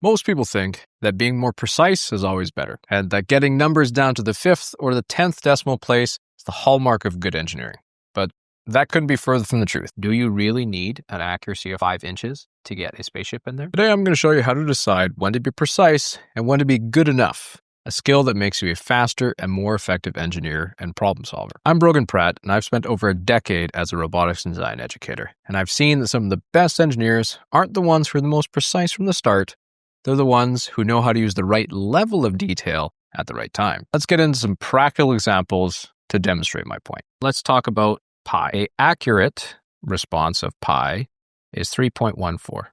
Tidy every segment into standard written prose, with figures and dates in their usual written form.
Most people think that being more precise is always better, and that getting numbers down to the 5th or the 10th decimal place is the hallmark of good engineering. But that couldn't be further from the truth. Do you really need an accuracy of 5 inches to get a spaceship in there? Today I'm going to show you how to decide when to be precise and when to be good enough, a skill that makes you a faster and more effective engineer and problem solver. I'm Brogan Pratt, and I've spent over a decade as a robotics and design educator, and I've seen that some of the best engineers aren't the ones who are the most precise from the start. They're the ones who know how to use the right level of detail at the right time. Let's get into some practical examples to demonstrate my point. Let's talk about pi. An accurate response of pi is 3.14,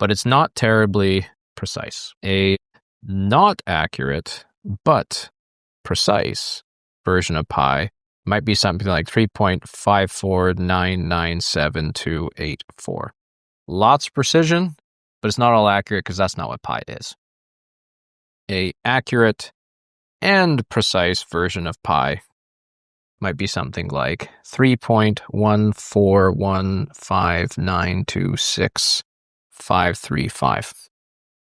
but it's not terribly precise. A not accurate but precise version of pi might be something like 3.5499728.4. Lots of precision, but it's not all accurate because that's not what pi is. A accurate and precise version of pi might be something like 3.1415926.535.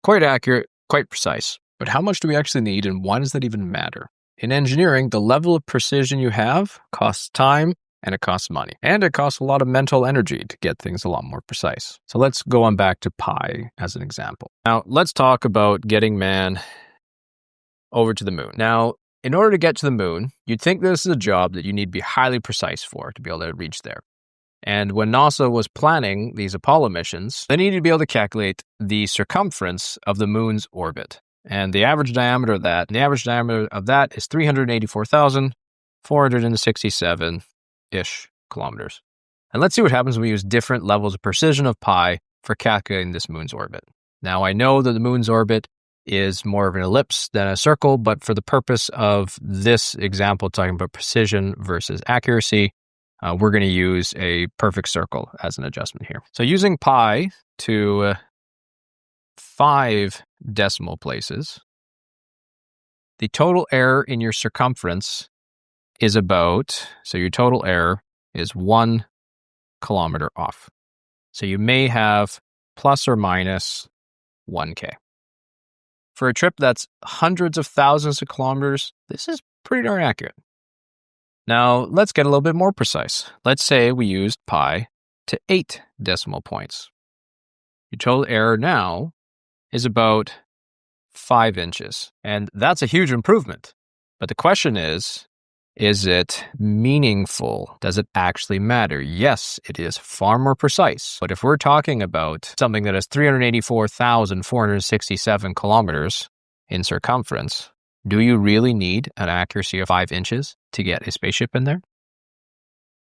Quite accurate, quite precise. But how much do we actually need, and why does that even matter? In engineering, the level of precision you have costs time, and it costs money. And it costs a lot of mental energy to get things a lot more precise. So let's go on back to pi as an example. Now, let's talk about getting man over to the moon. Now, in order to get to the moon, you'd think this is a job that you need to be highly precise for to be able to reach there. And when NASA was planning these Apollo missions, they needed to be able to calculate the circumference of the moon's orbit. And the average diameter of that is 384,467-ish kilometers. And let's see what happens when we use different levels of precision of pi for calculating this moon's orbit. Now, I know that the moon's orbit is more of an ellipse than a circle, but for the purpose of this example, talking about precision versus accuracy, we're going to use a perfect circle as an adjustment here. So using pi to 5 decimal places, the total error in your circumference is your total error is 1 kilometer off. So you may have plus or minus 1K. For a trip that's hundreds of thousands of kilometers, this is pretty darn accurate. Now, let's get a little bit more precise. Let's say we used pi to 8 decimal points. Your total error now is about 5 inches. And that's a huge improvement. But the question is it meaningful? Does it actually matter? Yes, it is far more precise. But if we're talking about something that is 384,467 kilometers in circumference, do you really need an accuracy of 5 inches to get a spaceship in there?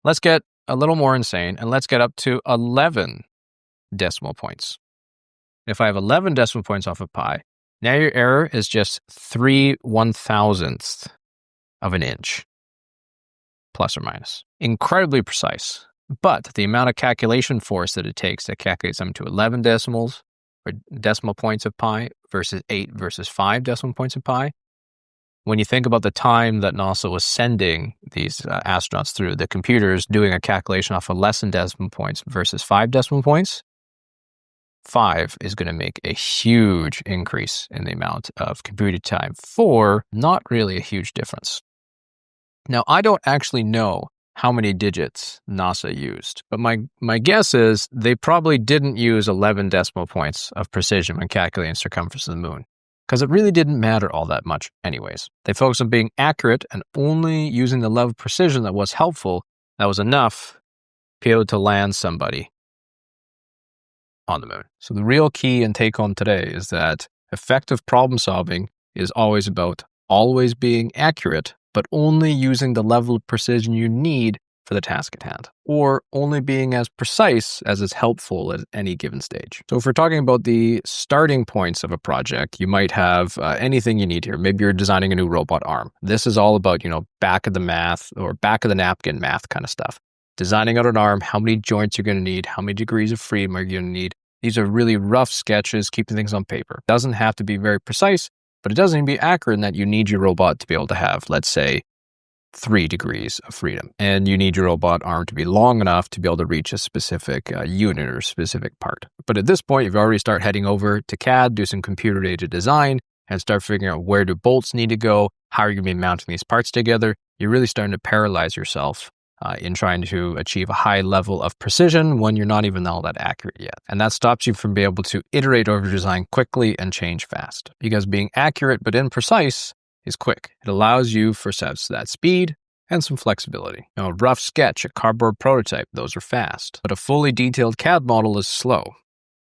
Let's get a little more insane, and let's get up to 11 decimal points. If I have 11 decimal points off of pi, now your error is just 3/1000th of an inch, plus or minus. Incredibly precise, but the amount of calculation force that it takes to calculate something to 11 decimals or decimal points of pi versus 8 versus 5 decimal points of pi, when you think about the time that NASA was sending these astronauts through, the computers doing a calculation off of less than decimal points versus 5 decimal points, 5 is going to make a huge increase in the amount of computing time for not really a huge difference. Now, I don't actually know how many digits NASA used, but my guess is they probably didn't use 11 decimal points of precision when calculating the circumference of the moon, because it really didn't matter all that much anyways. They focused on being accurate and only using the level of precision that was helpful, that was enough to be able to land somebody on the moon. So the real key and take home today is that effective problem solving is always about always being accurate, but only using the level of precision you need for the task at hand, or only being as precise as is helpful at any given stage. So if we're talking about the starting points of a project, you might have anything you need here. Maybe you're designing a new robot arm. This is all about, back of the math or back of the napkin math kind of stuff. Designing out an arm, how many joints you're going to need, how many degrees of freedom are you going to need. These are really rough sketches, keeping things on paper. It doesn't have to be very precise, but it doesn't even be accurate in that you need your robot to be able to have, let's say, 3 degrees of freedom. And you need your robot arm to be long enough to be able to reach a specific unit or specific part. But at this point, you've already started heading over to CAD, do some computer-aided design, and start figuring out where do bolts need to go, how are you going to be mounting these parts together. You're really starting to paralyze yourself in trying to achieve a high level of precision when you're not even all that accurate yet. And that stops you from being able to iterate over design quickly and change fast. Because being accurate but imprecise is quick. It allows you for that speed and some flexibility. Now, a rough sketch, a cardboard prototype, those are fast. But a fully detailed CAD model is slow.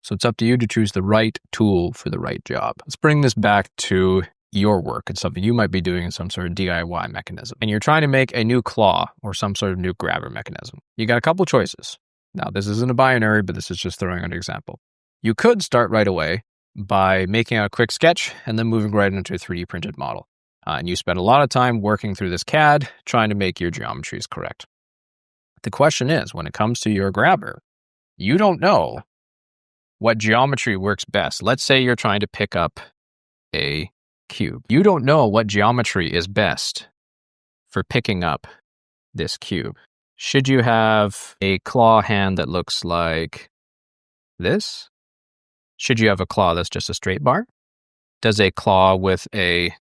So it's up to you to choose the right tool for the right job. Let's bring this back to your work. It's something you might be doing in some sort of DIY mechanism. And you're trying to make a new claw or some sort of new grabber mechanism. You got a couple choices. Now, this isn't a binary, but this is just throwing out an example. You could start right away by making a quick sketch and then moving right into a 3D printed model. And you spend a lot of time working through this CAD, trying to make your geometries correct. The question is, when it comes to your grabber, you don't know what geometry works best. Let's say you're trying to pick up a cube. You don't know what geometry is best for picking up this cube. Should you have a claw hand that looks like this? Should you have a claw that's just a straight bar? Does a claw with a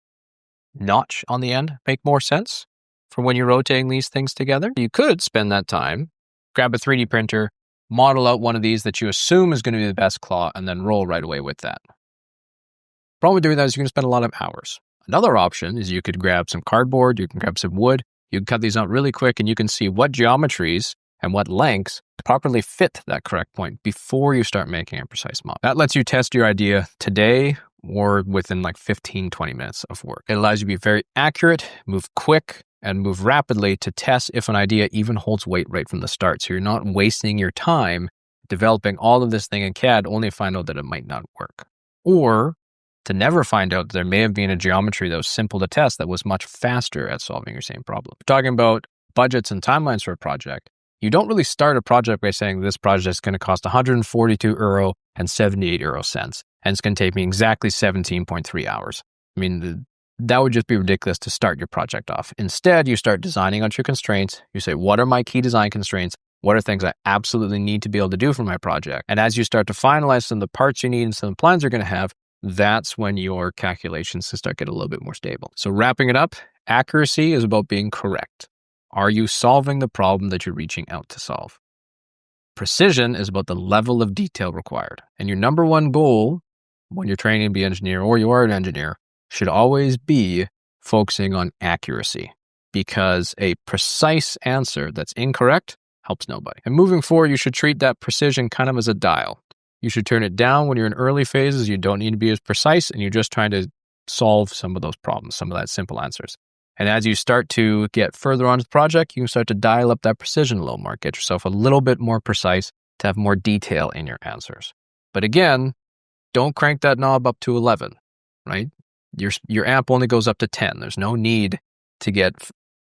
notch on the end make more sense for when you're rotating these things together? You could spend that time, grab a 3D printer, model out one of these that you assume is going to be the best claw, and then roll right away with that. Problem with doing that is you're going to spend a lot of hours. Another option is you could grab some cardboard, you can grab some wood, you can cut these out really quick, and you can see what geometries and what lengths properly fit that correct point before you start making a precise model. That lets you test your idea today or within like 15, 20 minutes of work. It allows you to be very accurate, move quick, and move rapidly to test if an idea even holds weight right from the start. So you're not wasting your time developing all of this thing in CAD only to find out that it might not work. Or to never find out that there may have been a geometry that was simple to test that was much faster at solving your same problem. Talking about budgets and timelines for a project, you don't really start a project by saying this project is going to cost 142 euro and 78 euro cents, and it's going to take me exactly 17.3 hours. I mean, that would just be ridiculous to start your project off. Instead, you start designing out your constraints. You say, what are my key design constraints? What are things I absolutely need to be able to do for my project? And as you start to finalize some of the parts you need and some of the plans you're going to have, that's when your calculations to start getting a little bit more stable. So wrapping it up, accuracy is about being correct. Are you solving the problem that you're reaching out to solve? Precision is about the level of detail required. And your number one goal when you're training to be an engineer or you are an engineer should always be focusing on accuracy, because a precise answer that's incorrect helps nobody. And moving forward, you should treat that precision kind of as a dial. You should turn it down when you're in early phases. You don't need to be as precise, and you're just trying to solve some of those problems, some of that simple answers. And as you start to get further on the project, you can start to dial up that precision a little more, get yourself a little bit more precise to have more detail in your answers. But again, don't crank that knob up to 11, right? Your amp only goes up to 10. There's no need to get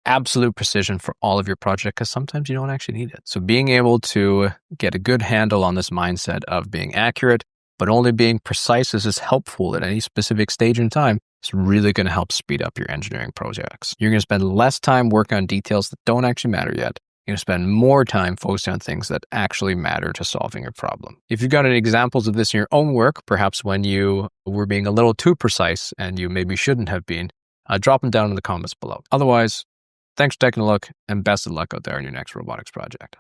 absolute precision for all of your project, because sometimes you don't actually need it. So being able to get a good handle on this mindset of being accurate, but only being precise is helpful at any specific stage in time, is really going to help speed up your engineering projects. You're going to spend less time working on details that don't actually matter yet. You're going to spend more time focusing on things that actually matter to solving your problem. If you've got any examples of this in your own work, perhaps when you were being a little too precise and you maybe shouldn't have been, drop them down in the comments below. Otherwise, thanks for taking a look, and best of luck out there in your next robotics project.